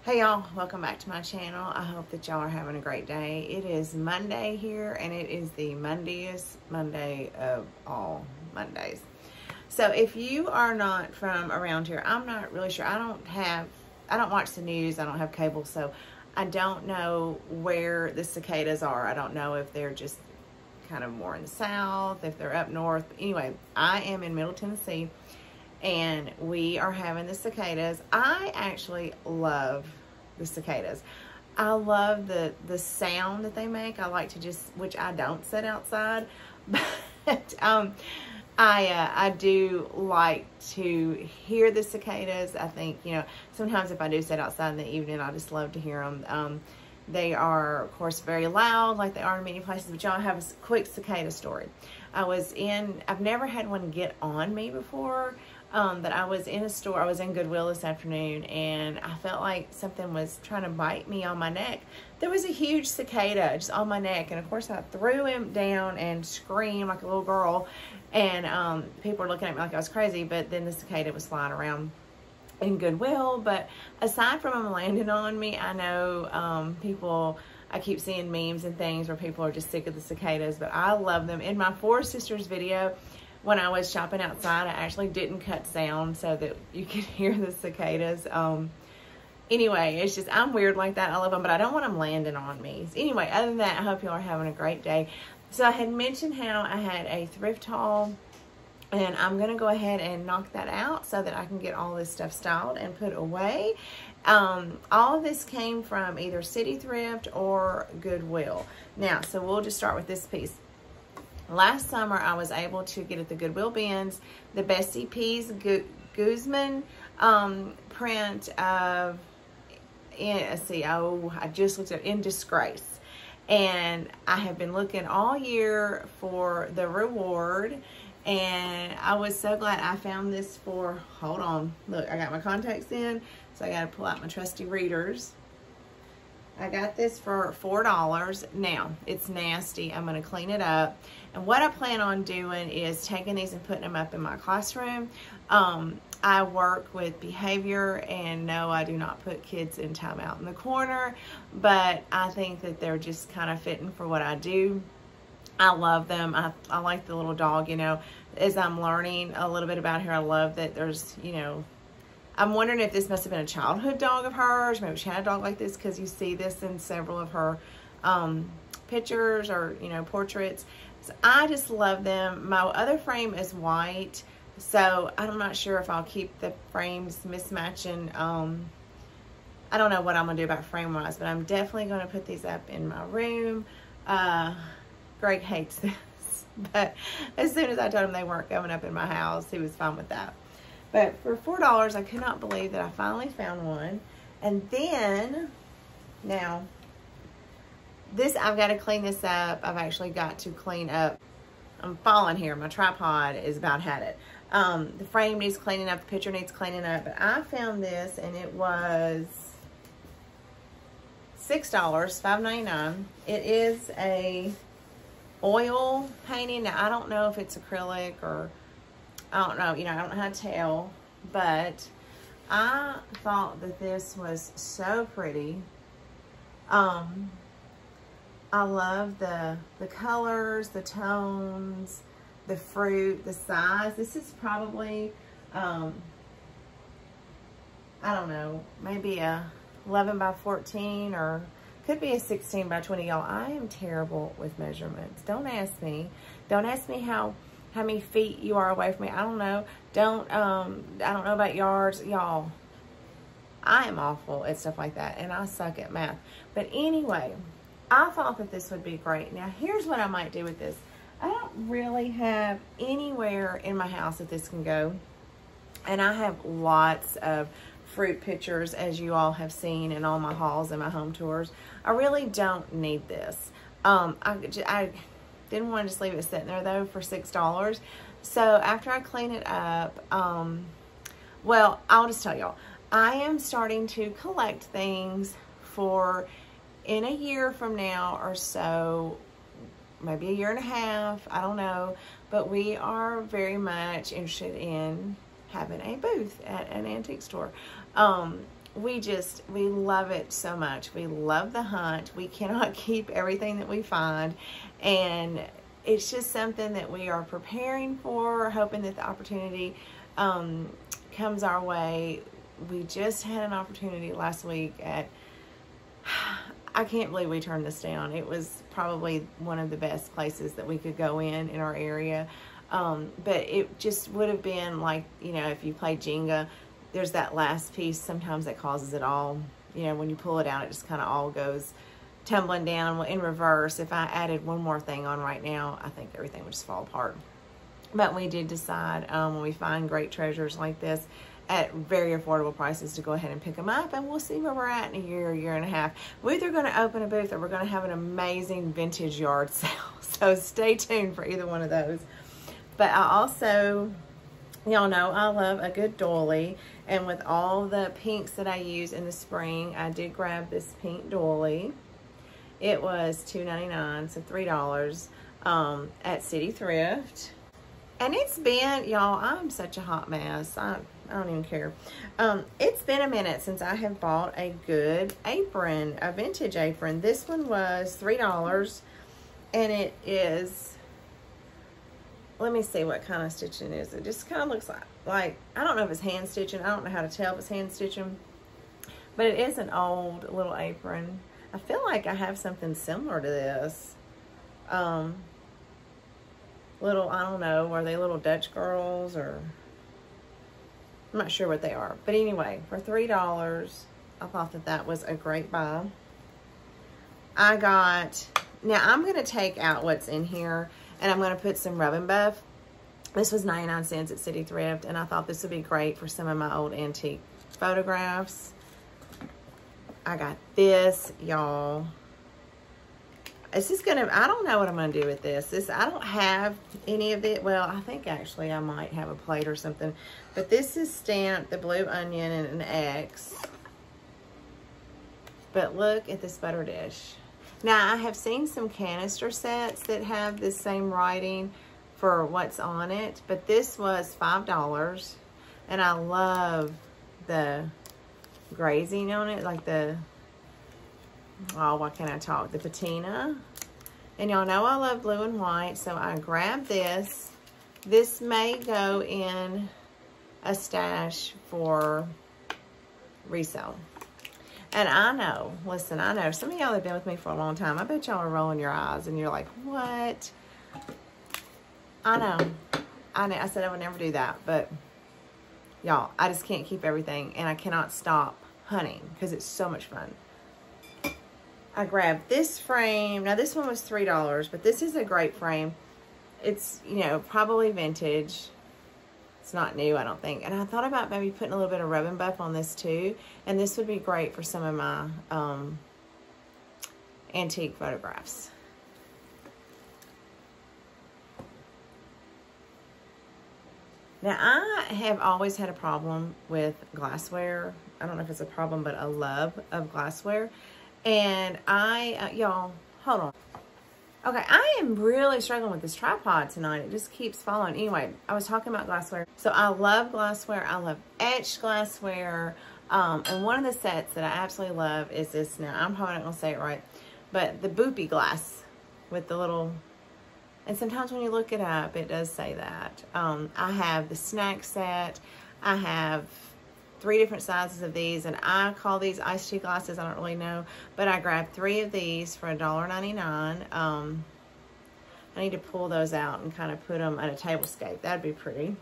Hey y'all, welcome back to my channel. I hope that y'all are having a great day. It is Monday here and it is the Monday-est Monday of all Mondays. So if you are not from around here, I'm not really sure. I don't watch the news. I don't have cable, so I don't know where the cicadas are. I don't know if they're just kind of more in the south, if they're up north. But anyway, I am in Middle Tennessee and we are having the cicadas. I actually love the cicadas. I love the sound that they make. I like to just, which I don't sit outside, but I do like to hear the cicadas. I think, you know, sometimes if I do sit outside in the evening, I just love to hear them. They are, of course, very loud like they are in many places, but y'all have a quick cicada story. I've never had one get on me before, but I was in a store, I was in Goodwill this afternoon, and I felt like something was trying to bite me on my neck. There was a huge cicada just on my neck, and of course I threw him down and screamed like a little girl, and people were looking at me like I was crazy, but then the cicada was flying around in Goodwill. But aside from them landing on me, I know I keep seeing memes and things where people are just sick of the cicadas, but I love them. In my Four Sisters video, when I was shopping outside, I actually didn't cut sound so that you could hear the cicadas. Anyway, it's just, I'm weird like that. I love them, but I don't want them landing on me. So anyway, other than that, I hope y'all are having a great day. So I had mentioned how I had a thrift haul, and I'm going to go ahead and knock that out so that I can get all this stuff styled and put away. All of this came from either City Thrift or Goodwill. Now, so we'll just start with this piece. Last summer, I was able to get at the Goodwill bins the Bessie P's Guzman print of, I just looked at In Disgrace. And I have been looking all year for the reward. And I was so glad I found this for, hold on, look, I got my contacts in, so I got to pull out my trusty readers. I got this for $4. Now, it's nasty. I'm going to clean it up. And what I plan on doing is taking these and putting them up in my classroom. I work with behavior, and no, I do not put kids in timeout in the corner, but I think that they're just kind of fitting for what I do. I love them. I like the little dog, you know. As I'm learning a little bit about her, I love that there's, you know, I'm wondering if this must have been a childhood dog of hers. Maybe she had a dog like this, because you see this in several of her pictures or, you know, portraits. So I just love them. My other frame is white, so I'm not sure if I'll keep the frames mismatching. I don't know what I'm going to do about frame-wise, but I'm definitely going to put these up in my room. Greg hates this, but as soon as I told him they weren't coming up in my house, he was fine with that. But for $4, I could not believe that I finally found one. And then, now, this, I've got to clean this up. I've actually got to clean up. I'm falling here. My tripod is about had it. The frame needs cleaning up. The picture needs cleaning up. But I found this, and it was $6, $5.99. It is a oil painting. Now, I don't know if it's acrylic or, I don't know, you know, I don't know how to tell, but I thought that this was so pretty. I love the colors, the tones, the fruit, the size. This is probably, I don't know, maybe a 11 by 14 or could be a 16 by 20. Y'all, I am terrible with measurements. Don't ask me. Don't ask me how many feet you are away from me. I don't know. I don't know about yards. Y'all, I am awful at stuff like that, and I suck at math. But anyway, I thought that this would be great. Now, here's what I might do with this. I don't really have anywhere in my house that this can go, and I have lots of fruit pictures, as you all have seen in all my hauls and my home tours. I really don't need this. I didn't want to just leave it sitting there, though, for $6. So after I clean it up, well, I'll just tell y'all, I am starting to collect things for in a year from now or so, maybe a year and a half, I don't know, but we are very much interested in having a booth at an antique store. we love it so much. We love the hunt. We cannot keep everything that we find, and it's just something that we are preparing for, hoping that the opportunity comes our way. We just had an opportunity last week at, I can't believe we turned this down. It was probably one of the best places that we could go in our area. But it just would have been like, you know, if you play Jenga, there's that last piece sometimes that causes it all. You know, when you pull it out, it just kind of all goes tumbling down in reverse. If I added one more thing on right now, I think everything would just fall apart. But we did decide when we find great treasures like this at very affordable prices to go ahead and pick them up, and we'll see where we're at in a year and a half. We're either going to open a booth or we're going to have an amazing vintage yard sale. So stay tuned for either one of those. But I also, y'all know I love a good doily, and with all the pinks that I use in the spring, I did grab this pink doily. It was $2.99, so $3 at City Thrift. And it's been, y'all, I'm such a hot mess. I don't even care. It's been a minute since I have bought a good apron, a vintage apron. This one was $3, and it is, let me see what kind of stitching it is. It just kind of looks like, I don't know if it's hand stitching. I don't know how to tell if it's hand stitching, but it is an old little apron. I feel like I have something similar to this. Little, I don't know, are they little Dutch girls, or I'm not sure what they are. But anyway, for $3, I thought that that was a great buy. I got, now I'm going to take out what's in here, and I'm going to put some rub and buff. This was 99 cents at City Thrift, and I thought this would be great for some of my old antique photographs. I got this, y'all. This is gonna, I don't know what I'm gonna do with this. I don't have any of it. Well, I think actually I might have a plate or something. But this is stamped, the blue onion and an X. But look at this butter dish. Now, I have seen some canister sets that have this same writing for what's on it. But this was $5. And I love the grazing on it, like the, oh, what can I talk? The patina. And y'all know I love blue and white, so I grabbed this. This may go in a stash for resale. And I know, listen, I know some of y'all have been with me for a long time. I bet y'all are rolling your eyes and you're like, what? I know. I said I would never do that, but y'all, I just can't keep everything, and I cannot stop hunting because it's so much fun. I grabbed this frame. Now, this one was $3, but this is a great frame. It's, you know, probably vintage. It's not new, I don't think. And I thought about maybe putting a little bit of rub and buff on this too. And this would be great for some of my antique photographs. Now, I have always had a problem with glassware. I don't know if it's a problem, but a love of glassware. And y'all, hold on. Okay, I am really struggling with this tripod tonight. It just keeps falling. Anyway, I was talking about glassware. So I love glassware. I love etched glassware. And one of the sets that I absolutely love is this. Now, I'm probably not going to say it right, but the boopy glass with the little, and sometimes when you look it up, it does say that. I have the snack set. I have 3 different sizes of these, and I call these iced tea glasses. I don't really know, but I grabbed 3 of these for $1.99. I need to pull those out and kind of put them at a tablescape. That'd be pretty.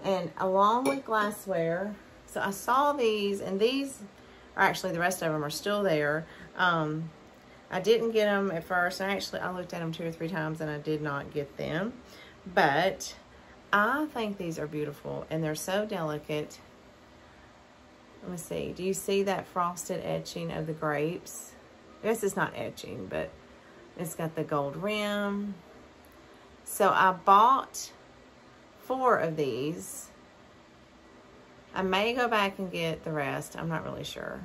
And along with glassware, so I saw these, and these are actually, the rest of them are still there. I didn't get them at first, and actually I looked at them 2 or 3 times and I did not get them, but I think these are beautiful, and they're so delicate. Let me see. Do you see that frosted etching of the grapes? I guess it's not etching, but it's got the gold rim. So I bought 4 of these. I may go back and get the rest. I'm not really sure.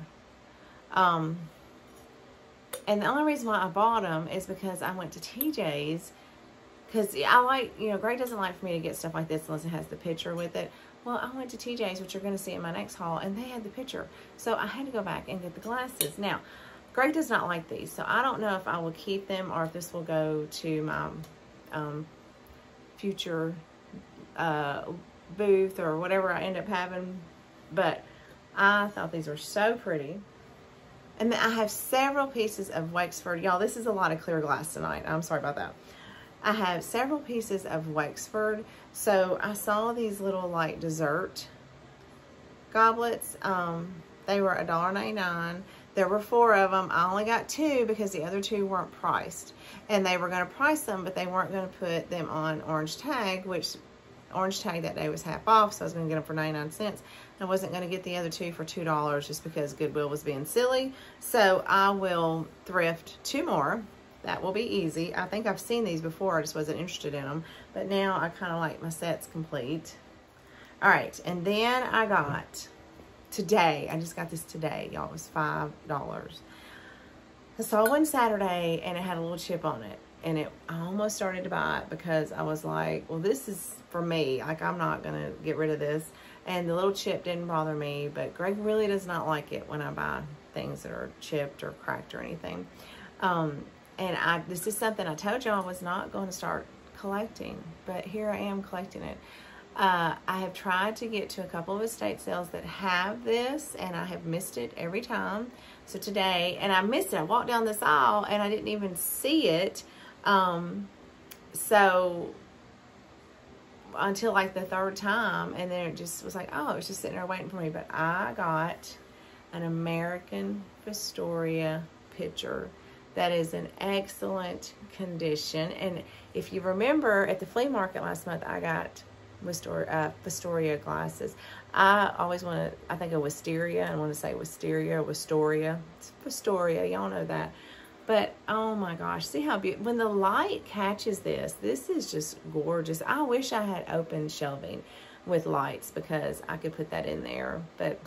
And the only reason why I bought them is because I went to TJ's because I like, you know, Greg doesn't like for me to get stuff like this unless it has the picture with it. Well, I went to TJ's, which you're going to see in my next haul, and they had the picture. So I had to go back and get the glasses. Now, Greg does not like these, so I don't know if I will keep them or if this will go to my future booth or whatever I end up having. But I thought these were so pretty. And then I have several pieces of Wexford. Y'all, this is a lot of clear glass tonight. I'm sorry about that. I have several pieces of Wexford. So I saw these little like dessert goblets. They were $1.99. There were 4 of them. I only got 2 because the other 2 weren't priced. And they were going to price them, but they weren't going to put them on Orange Tag, which Orange Tag that day was half off, so I was going to get them for 99 cents. I wasn't going to get the other 2 for $2 just because Goodwill was being silly. So I will thrift 2 more. That will be easy. I think I've seen these before. I just wasn't interested in them. But now I kind of like my sets complete. All right. And then I got today. I just got this today. Y'all, it was $5. I saw one Saturday and it had a little chip on it. And I almost started to buy it because I was like, well, this is for me. Like, I'm not going to get rid of this. And the little chip didn't bother me. But Greg really does not like it when I buy things that are chipped or cracked or anything. And this is something I told y'all I was not going to start collecting. But here I am collecting it. I have tried to get to a couple of estate sales that have this. And I have missed it every time. So today, and I missed it. I walked down this aisle and I didn't even see it. So until like the 3rd time, and then it just was like, oh, it was just sitting there waiting for me. But I got an American Fostoria pitcher that is in excellent condition. And if you remember at the flea market last month, I got Fostoria glasses. I always want to, I think of Wisteria. I want to say Wisteria, Wistoria. It's Fostoria, y'all know that. But, oh my gosh, see how beautiful. When the light catches this is just gorgeous. I wish I had open shelving with lights because I could put that in there. But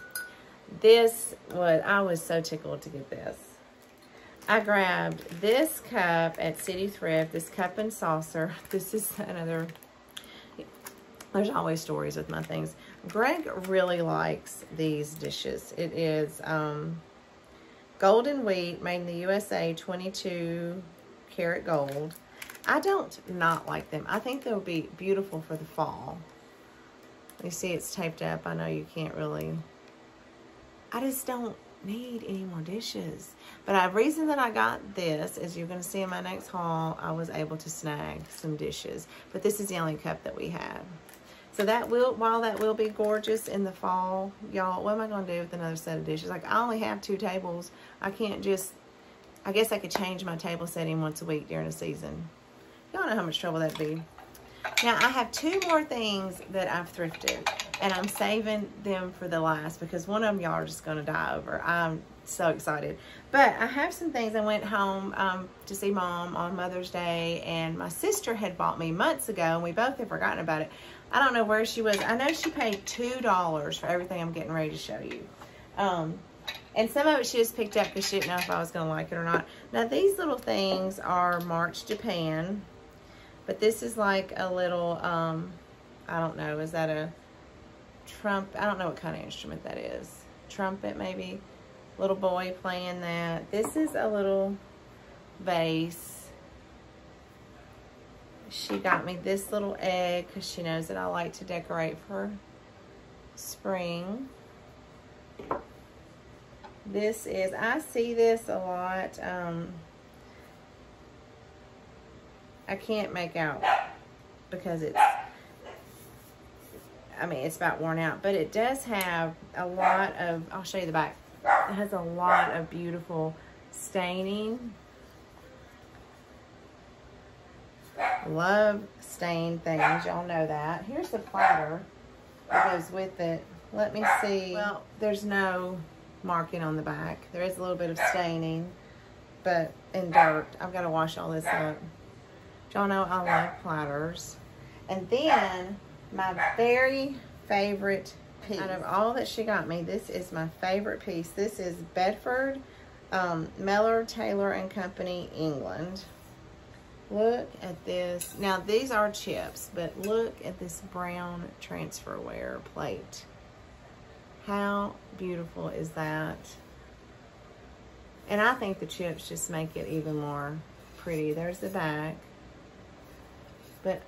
I was so tickled to get this. I grabbed this cup at City Thrift, this cup and saucer. This is another, there's always stories with my things. Greg really likes these dishes. It is, golden wheat, made in the USA, 22 karat gold. I don't not like them. I think they'll be beautiful for the fall. You see it's taped up. I know you can't really. I just don't need any more dishes. But the reason that I got this, as you're going to see in my next haul, I was able to snag some dishes. But this is the only cup that we have. So while that will be gorgeous in the fall, y'all, what am I going to do with another set of dishes? Like, I only have 2 tables. I can't just, I guess I could change my table setting once a week during the season. Y'all know how much trouble that'd be. Now, I have 2 more things that I've thrifted, and I'm saving them for the last because one of them y'all are just going to die over. I'm so excited. But I have some things. I went home to see Mom on Mother's Day, and my sister had bought me months ago, and we both have forgotten about it. I don't know where she was. I know she paid $2 for everything I'm getting ready to show you. And some of it she just picked up because she didn't know if I was going to like it or not. Now, these little things are March Japan. But this is like a little, I don't know, is that a trumpet? I don't know what kind of instrument that is. Trumpet, maybe? Little boy playing that. This is a little vase. She got me this little egg because she knows that I like to decorate for spring. This is, I see this a lot. I can't make out because it's about worn out. But it does have a lot of, I'll show you the back. It has a lot of beautiful staining. Love stained things. Y'all know that. Here's the platter that goes with it. Let me see. Well, there's no marking on the back. There is a little bit of staining, but in dirt. I've got to wash all this up. Y'all know I like platters. And then my very favorite piece. Out of all that she got me, this is my favorite piece. This is Bedford, Mellor, Taylor and Company, England. Look at this. Now, these are chips, but look at this brown transferware plate. How beautiful is that? And I think the chips just make it even more pretty. There's the back. But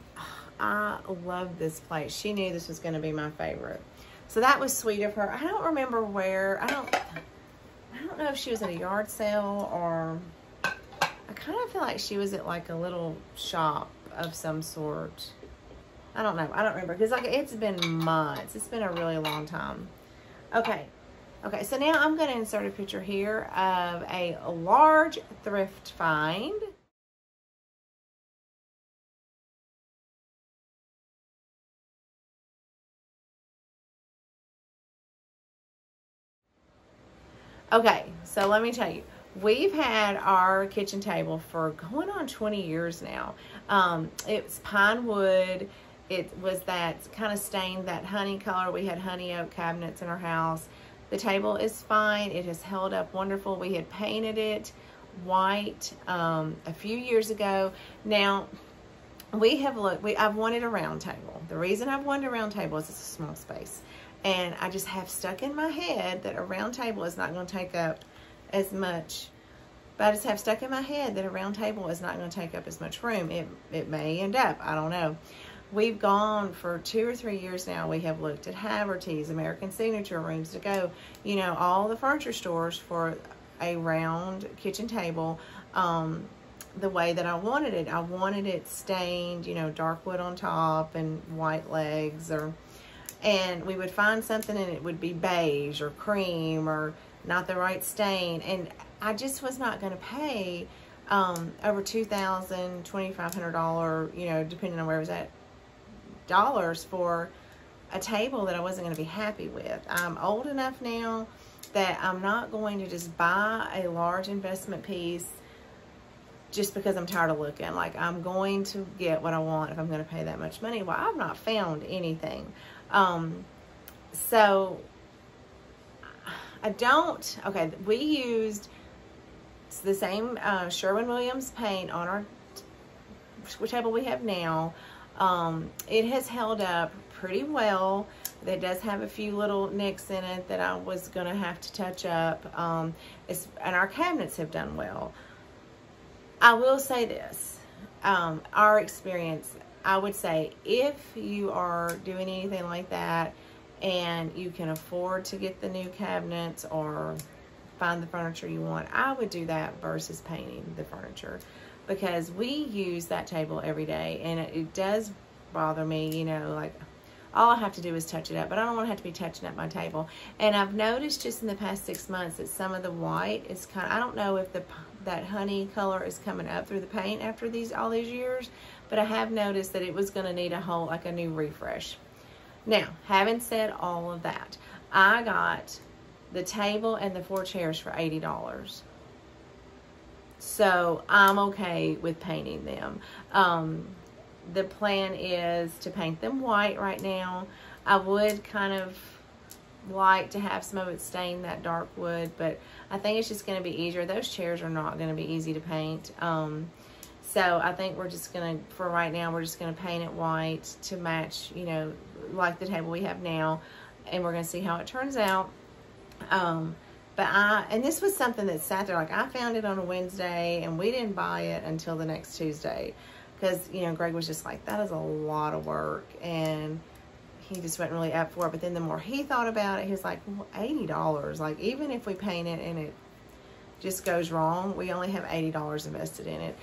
I love this plate. She knew this was going to be my favorite. So that was sweet of her. I don't remember where. I don't know if she was at a yard sale, or I kind of feel like she was at like a little shop of some sort. I don't know. I don't remember, because like it's been months. It's been a really long time. Okay. Okay, so now I'm going to insert a picture here of a large thrift find. Okay, so let me tell you, we've had our kitchen table for going on 20 years now. It's pine wood. It was that kind of stained, that honey color. We had honey oak cabinets in our house. The table is fine. It has held up wonderful. We had painted it white a few years ago. Now, we have looked, I've wanted a round table. The reason I've wanted a round table is it's a small space. And I just have stuck in my head that a round table is not going to take up as much. But I just have stuck in my head that a round table is not going to take up as much room. It may end up. I don't know. We've gone for 2 or 3 years now. We have looked at Haverty's, American Signature, Rooms to Go. You know, all the furniture stores for a round kitchen table the way that I wanted it. I wanted it stained, you know, dark wood on top and white legs, and we would find something and it would be beige or cream or not the right stain. And I just was not going to pay over $2,000, $2,500, you know, depending on where it was at, dollars for a table that I wasn't going to be happy with. I'm old enough now that I'm not going to just buy a large investment piece just because I'm tired of looking. Like, I'm going to get what I want if I'm going to pay that much money. Well, I've not found anything. So I don't, okay, we used the same Sherwin-Williams paint on our table we have now. It has held up pretty well. It does have a few little nicks in it that I was going to have to touch up. And our cabinets have done well. I will say this, our experience, I would say if you are doing anything like that and you can afford to get the new cabinets or find the furniture you want, I would do that versus painting the furniture, because we use that table every day, and it does bother me, you know, like all I have to do is touch it up, but I don't want to have to be touching up my table. And I've noticed just in the past 6 months that some of the white is kind of, I don't know if that honey color is coming up through the paint after all these years, but I have noticed that it was going to need a new refresh. Now, having said all of that, I got the table and the 4 chairs for $80. So I'm okay with painting them. The plan is to paint them white right now. I would kind of like to have some of it stained that dark wood, but I think it's just going to be easier. Those chairs are not going to be easy to paint. So I think we're just going to, for right now, we're just going to paint it white to match, you know, like the table we have now, and we're going to see how it turns out. And this was something that sat there, like I found it on a Wednesday and we didn't buy it until the next Tuesday, because, you know, Greg was just like, that is a lot of work, and he just wasn't really up for it. But then the more he thought about it, he was like, well, $80, like even if we paint it and it just goes wrong, we only have $80 invested in it,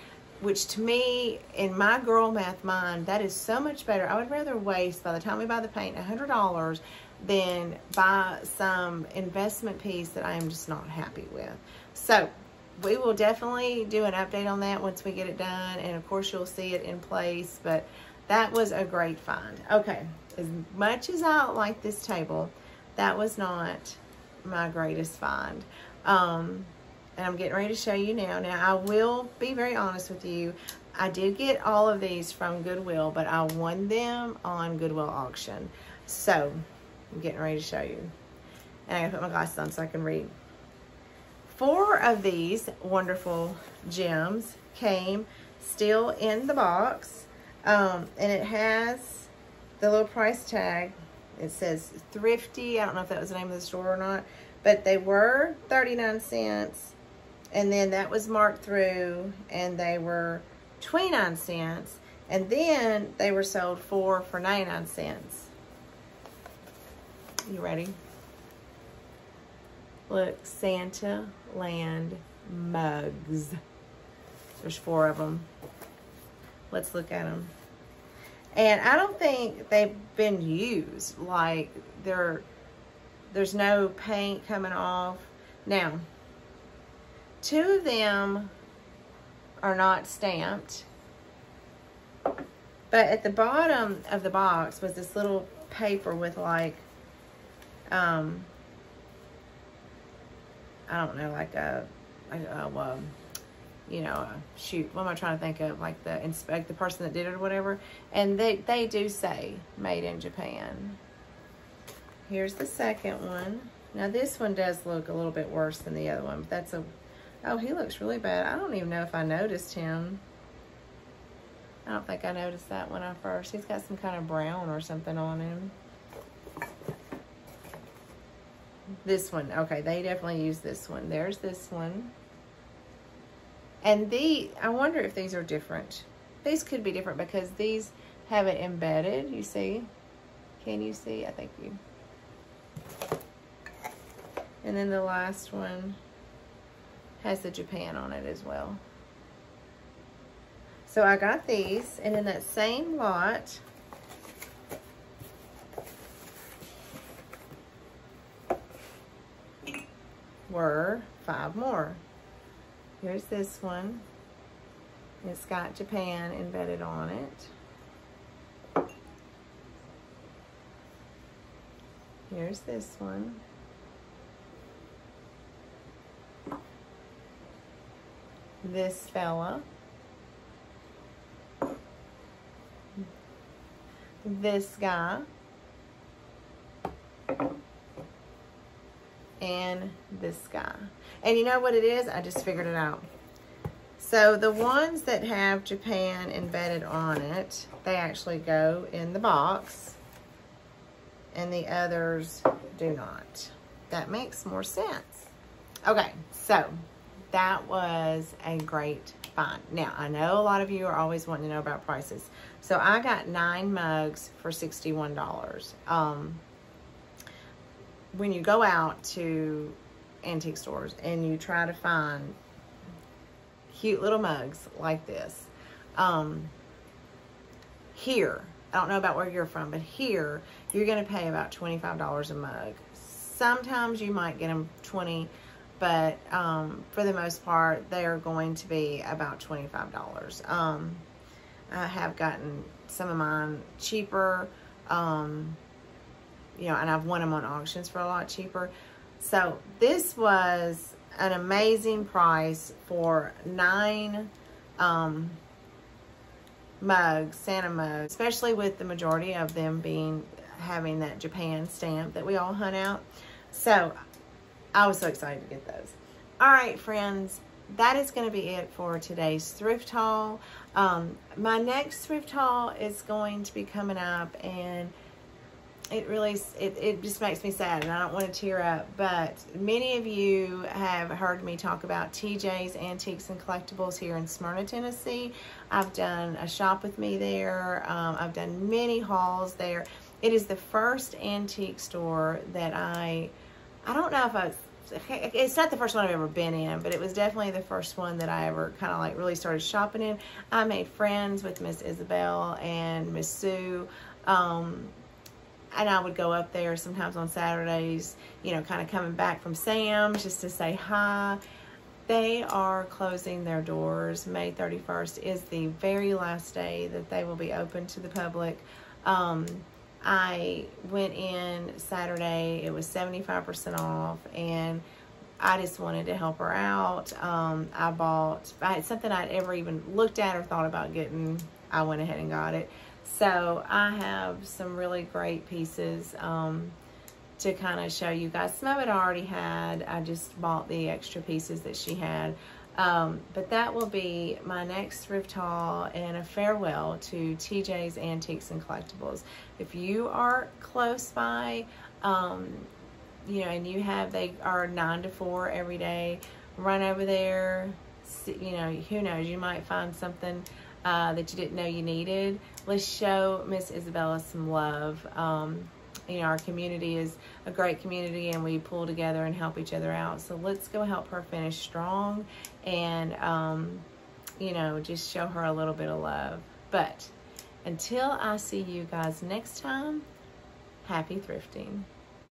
which to me, in my girl math mind, that is so much better. I would rather waste, by the time we buy the paint, $100 than buy some investment piece that I am just not happy with. So we will definitely do an update on that once we get it done, and of course you'll see it in place. But that was a great find. Okay, as much as I like this table, that was not my greatest find. And I'm getting ready to show you now. Now, I will be very honest with you. I did get all of these from Goodwill, but I won them on Goodwill auction. So I'm getting ready to show you. And I gotta put my glasses on so I can read. 4 of these wonderful gems came still in the box. And it has the little price tag. It says Thrifty. I don't know if that was the name of the store or not, but they were 39 cents. And then that was marked through, and they were 29 cents. And then they were sold for 99 cents. You ready? Look, Santa Land mugs. There's 4 of them. Let's look at them. And I don't think they've been used. Like, there's no paint coming off. Now, 2 of them are not stamped. But at the bottom of the box was this little paper with like, I don't know, like you know, shoot, what am I trying to think of? Like the person that did it or whatever. And they do say made in Japan. Here's the second one. Now this one does look a little bit worse than the other one, but that's oh, he looks really bad. I don't even know if I noticed him. I don't think I noticed that when I first. He's got some kind of brown or something on him. This one, okay, they definitely use this one. There's this one. And I wonder if these are different. These could be different because these have it embedded, you see? Can you see? I think you. And then the last one has the Japan on it as well. So I got these, and in that same lot, were 5 more. Here's this one. It's got Japan embedded on it. Here's this one. This fella. This guy. And this guy. And you know what it is? I just figured it out. So the ones that have Japan embedded on it, they actually go in the box. And the others do not. That makes more sense. Okay, so that was a great find. Now, I know a lot of you are always wanting to know about prices. So I got 9 mugs for $61. When you go out to antique stores and you try to find cute little mugs like this, here, I don't know about where you're from, but here, you're going to pay about $25 a mug. Sometimes you might get them 20, but for the most part, they are going to be about $25. I have gotten some of mine cheaper, you know, and I've won them on auctions for a lot cheaper. So this was an amazing price for 9 mugs, Santa mugs, especially with the majority of them having that Japan stamp that we all hunt out. So I was so excited to get those. All right, friends, that is going to be it for today's thrift haul. My next thrift haul is going to be coming up, and it just makes me sad, and I don't want to tear up, but many of you have heard me talk about TJ's Antiques and Collectibles here in Smyrna, Tennessee. I've done a shop with me there. I've done many hauls there. It is the first antique store that I don't know if it's not the first one I've ever been in, but it was definitely the first one that I ever kind of like really started shopping in. I made friends with Miss Isabel and Miss Sue. And I would go up there sometimes on Saturdays, you know, kind of coming back from Sam's just to say hi. They are closing their doors. May 31st is the very last day that they will be open to the public. I went in Saturday. It was 75% off, and I just wanted to help her out. I had something I'd ever even looked at or thought about getting. I went ahead and got it. So I have some really great pieces to kind of show you guys. Some of it I already had. I just bought the extra pieces that she had. But that will be my next thrift haul and a farewell to TJ's Antiques and Collectibles. If you are close by, you know, and they are 9 to 4 every day, run over there. You know, who knows, you might find something that you didn't know you needed. Let's show Miss Isabella some love. You know, our community is a great community, and we pull together and help each other out. So let's go help her finish strong and, you know, just show her a little bit of love. But until I see you guys next time, happy thrifting.